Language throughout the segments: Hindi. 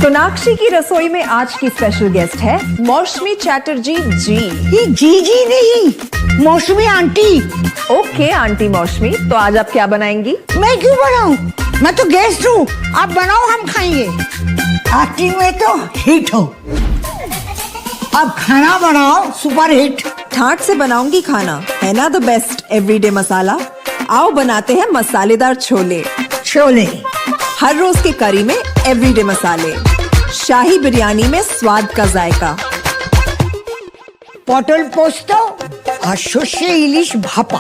सोनाक्षी की रसोई में आज की स्पेशल गेस्ट है मौसमी चैटर्जी जी। ये जी नहीं, मौसमी आंटी। ओके आंटी मौसमी, तो आज आप क्या बनाएंगी? मैं क्यों बनाऊं? मैं तो गेस्ट हूँ, आप बनाओ हम खाएंगे। एक्टिंग में तो हिट हो, अब खाना बनाओ सुपर हिट। ठाट से बनाऊंगी खाना, है ना द बेस्ट एवरीडे मसाला। आओ बनाते हैं मसालेदार छोले। छोले हर रोज के करी में एवरीडे मसाले, शाही बिरयानी में स्वाद का जायका। পটল পোস্ত আর সর্ষে ইলিশ ভাপা।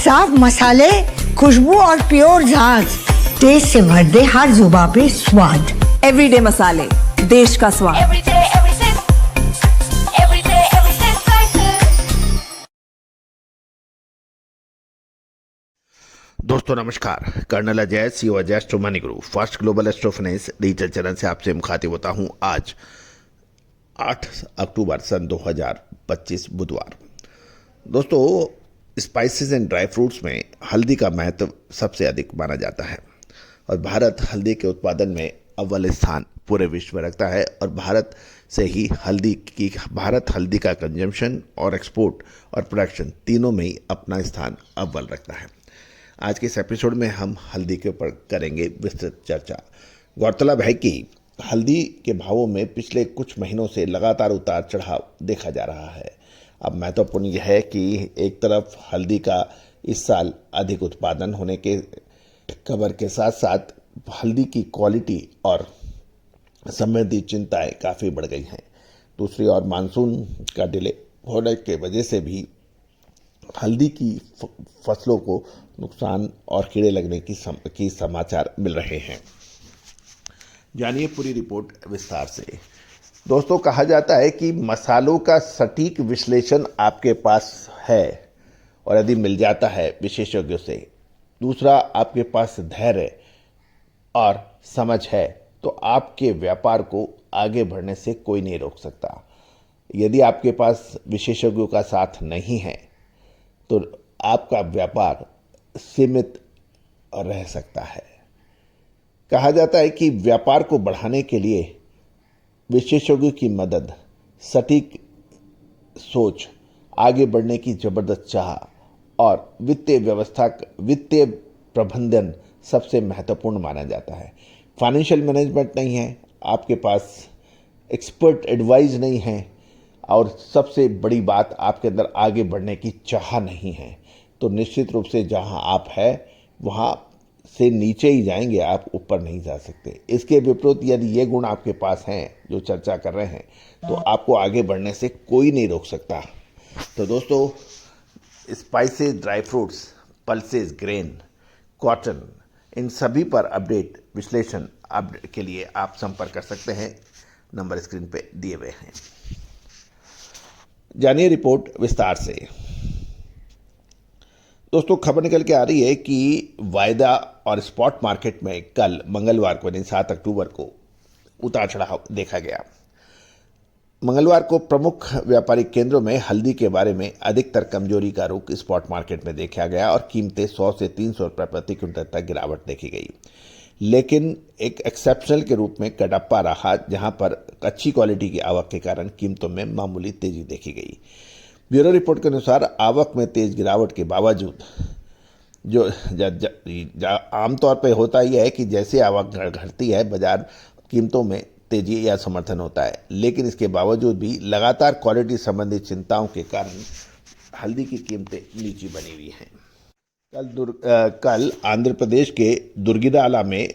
साफ मसाले, खुशबू और प्योर झाग, टेस्ट से भर दे हर जुबान पे स्वाद। एवरीडे मसाले, देश का स्वाद। दोस्तों नमस्कार, colonel Ajay CO Ajay astro money guru first global astro finance digital channel से आपसे मुखातिब होता हूं। आज 8 अक्टूबर सन 2025 बुधवार। दोस्तों, स्पाइसेस एंड ड्राई फ्रूट्स में हल्दी का महत्व सबसे अधिक माना जाता है और भारत हल्दी के उत्पादन में अव्वल स्थान पूरे विश्व में रखता है और भारत हल्दी का कंजम्पशन और एक्सपोर्ट और प्रोडक्शन तीनों में ही अपना स्थान अव्वल रखता है। आज के इस एपिसोड में हम हल्दी के ऊपर करेंगे विस्तृत चर्चा। गौरतलब है कि हल्दी के भावों में पिछले कुछ महीनों से लगातार उतार चढ़ाव देखा जा रहा है। अब महत्वपूर्ण यह है कि एक तरफ हल्दी का इस साल अधिक उत्पादन होने के खबर के साथ साथ हल्दी की क्वालिटी और संबंधी चिंताएं काफ़ी बढ़ गई हैं। दूसरी ओर मानसून का डिले होने की वजह से भी हल्दी की फसलों को नुकसान और कीड़े लगने की समाचार मिल रहे हैं। जानिए पूरी रिपोर्ट विस्तार से। दोस्तों, कहा जाता है कि मसालों का सटीक विश्लेषण आपके पास है और यदि मिल जाता है विशेषज्ञों से, दूसरा आपके पास धैर्य और समझ है, तो आपके व्यापार को आगे बढ़ने से कोई नहीं रोक सकता। यदि आपके पास विशेषज्ञों का साथ नहीं है तो आपका व्यापार सीमित रह सकता है। कहा जाता है कि व्यापार को बढ़ाने के लिए विशेषज्ञों की मदद, सटीक सोच, आगे बढ़ने की जबरदस्त चाह और वित्तीय प्रबंधन सबसे महत्वपूर्ण माना जाता है। फाइनेंशियल मैनेजमेंट नहीं है, आपके पास एक्सपर्ट एडवाइस नहीं है और सबसे बड़ी बात आपके अंदर आगे बढ़ने की चाह नहीं है, तो निश्चित रूप से जहां आप हैं वहां से नीचे ही जाएंगे, आप ऊपर नहीं जा सकते। इसके विपरीत यदि ये गुण आपके पास हैं जो चर्चा कर रहे हैं, तो आपको आगे बढ़ने से कोई नहीं रोक सकता। तो दोस्तों, spices, dry fruits, pulses, grain, cotton, इन सभी पर अपडेट विश्लेषण के लिए आप संपर्क कर सकते हैं। नंबर स्क्रीन पे दिए हुए हैं। जानिए रिपोर्ट विस्तार से। दोस्तों, खबर निकल के आ रही है कि वायदा और स्पॉट मार्केट में कल मंगलवार को यानी 7 अक्टूबर को उतार चढ़ाव देखा गया। मंगलवार को प्रमुख व्यापारिक केंद्रों में हल्दी के बारे में अधिकतर कमजोरी का रुख स्पॉट मार्केट में देखा गया और कीमतें 100 से 300 रुपये प्रति क्विंटल तक गिरावट देखी गई। लेकिन एक एक्सेप्शनल के रूप में कडप्पा रहा, जहां पर अच्छी क्वालिटी की आवक के कारण कीमतों में मामूली तेजी देखी गई। ब्यूरो रिपोर्ट के अनुसार आवक में तेज गिरावट के बावजूद जो आमतौर पर होता ही है कि जैसे आवक घटती है बाजार कीमतों में तेजी या समर्थन होता है, लेकिन इसके बावजूद भी लगातार क्वालिटी संबंधी चिंताओं के कारण हल्दी की कीमतें नीची बनी हुई हैं। कल आंध्र प्रदेश के दुर्गिराला में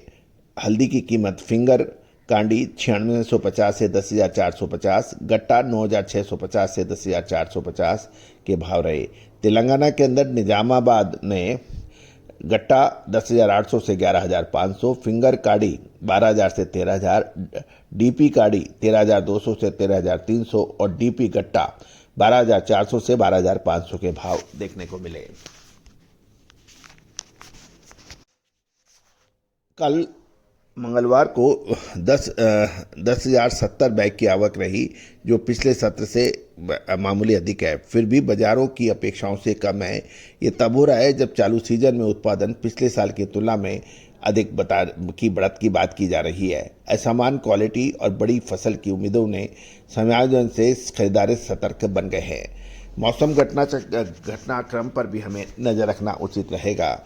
हल्दी की कीमत फिंगर कांडी 9650 से 10,450, गट्टा 9,650 से 10,450 के भाव रहे। तेलंगाना के अंदर निजामाबाद में गट्टा 10,800 से 11,500, फिंगर काड़ी 12,000 से 13,000, डीपी काड़ी 13,200 से 13,300 और डीपी गट्टा 12,400 से 12,500 के भाव देखने को मिले। कल मंगलवार को 10,070 बैग की आवक रही, जो पिछले सत्र से मामूली अधिक है। फिर भी बाजारों की अपेक्षाओं से कम है। ये तब हो रहा है जब चालू सीजन में उत्पादन पिछले साल की तुलना में अधिक बढ़त की बात की जा रही है। असमान क्वालिटी और बड़ी फसल की उम्मीदों ने समायोजन से खरीदार सतर्क बन गए हैं। मौसम घटनाक्रम पर भी हमें नज़र रखना उचित रहेगा।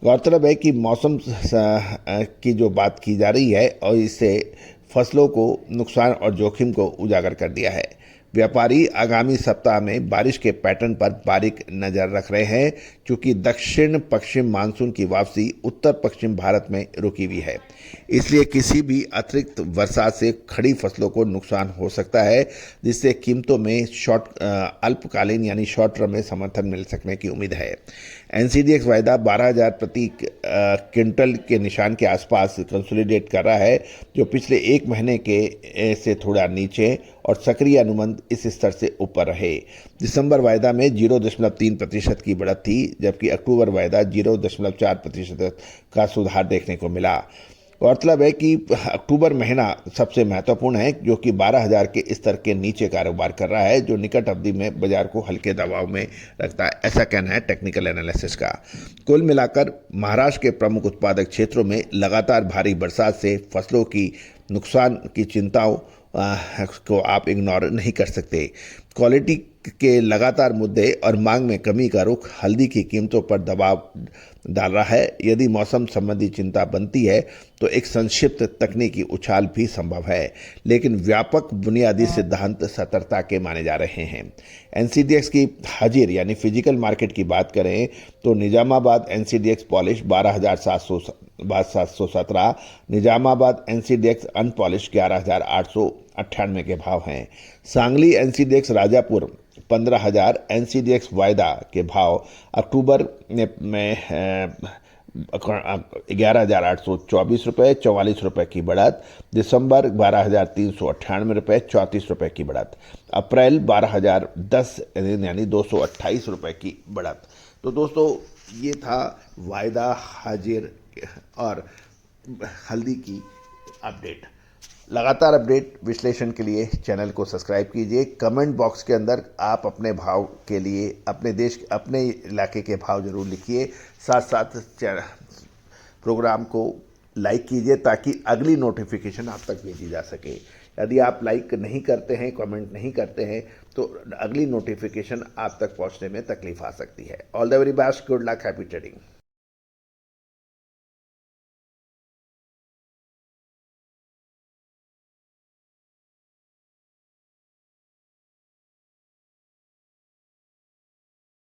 गौरतलब है कि मौसम की जो बात की जा रही है और इससे फसलों को नुकसान और जोखिम को उजागर कर दिया है। व्यापारी आगामी सप्ताह में बारिश के पैटर्न पर बारीक नज़र रख रहे हैं, क्योंकि दक्षिण पश्चिम मानसून की वापसी उत्तर पश्चिम भारत में रुकी हुई है। इसलिए किसी भी अतिरिक्त वर्षा से खड़ी फसलों को नुकसान हो सकता है, जिससे कीमतों में अल्पकालीन यानी शॉर्ट टर्म में समर्थन मिल सकने की उम्मीद है। NCDX वायदा 12,000 प्रति क्विंटल के निशान के आसपास कंसोलिडेट कर रहा है, जो पिछले एक महीने के से थोड़ा नीचे और सक्रिय अनुबंध इस स्तर से ऊपर रहे। दिसंबर वायदा में 0.3% की बढ़त थी, जबकि अक्टूबर वायदा 0.4% का सुधार देखने को मिला। गौरतलब है कि अक्टूबर महीना सबसे महत्वपूर्ण है, जो कि 12,000 के स्तर के नीचे कारोबार कर रहा है, जो निकट अवधि में बाजार को हल्के दबाव में रखता है, ऐसा कहना है टेक्निकल एनालिसिस का। कुल मिलाकर महाराष्ट्र के प्रमुख उत्पादक क्षेत्रों में लगातार भारी बरसात से फसलों की नुकसान की चिंताओं को आप इग्नोर नहीं कर सकते। क्वालिटी के लगातार मुद्दे और मांग में कमी का रुख हल्दी की कीमतों पर दबाव डाल रहा है। यदि मौसम संबंधी चिंता बनती है तो एक संक्षिप्त तकनीकी उछाल भी संभव है, लेकिन व्यापक बुनियादी सिद्धांत सतर्कता के माने जा रहे हैं। NCDX की हाजिर यानी फिजिकल मार्केट की बात करें तो Nizamabad NCDX polish 12,717, Nizamabad NCDX unpolished 11,898 के भाव हैं। सांगली NCDX राजापुर 15,000, NCDX वायदा के भाव अक्टूबर में 11,824 रुपये 44 रुपये की बढ़त, दिसंबर 12,398 रुपये 34 रुपये की बढ़त, अप्रैल 12,010 यानी 228 रुपये की बढ़त। तो दोस्तों, ये था वायदा, हाजिर और हल्दी की अपडेट। लगातार अपडेट विश्लेषण के लिए चैनल को सब्सक्राइब कीजिए। कमेंट बॉक्स के अंदर आप अपने भाव के लिए अपने इलाके के भाव जरूर लिखिए। साथ साथ प्रोग्राम को लाइक कीजिए ताकि अगली नोटिफिकेशन आप तक भेजी जा सके। यदि आप लाइक नहीं करते हैं, कमेंट नहीं करते हैं, तो अगली नोटिफिकेशन आप तक पहुंचने में तकलीफ आ सकती है। All the very best, good luck, happy trading.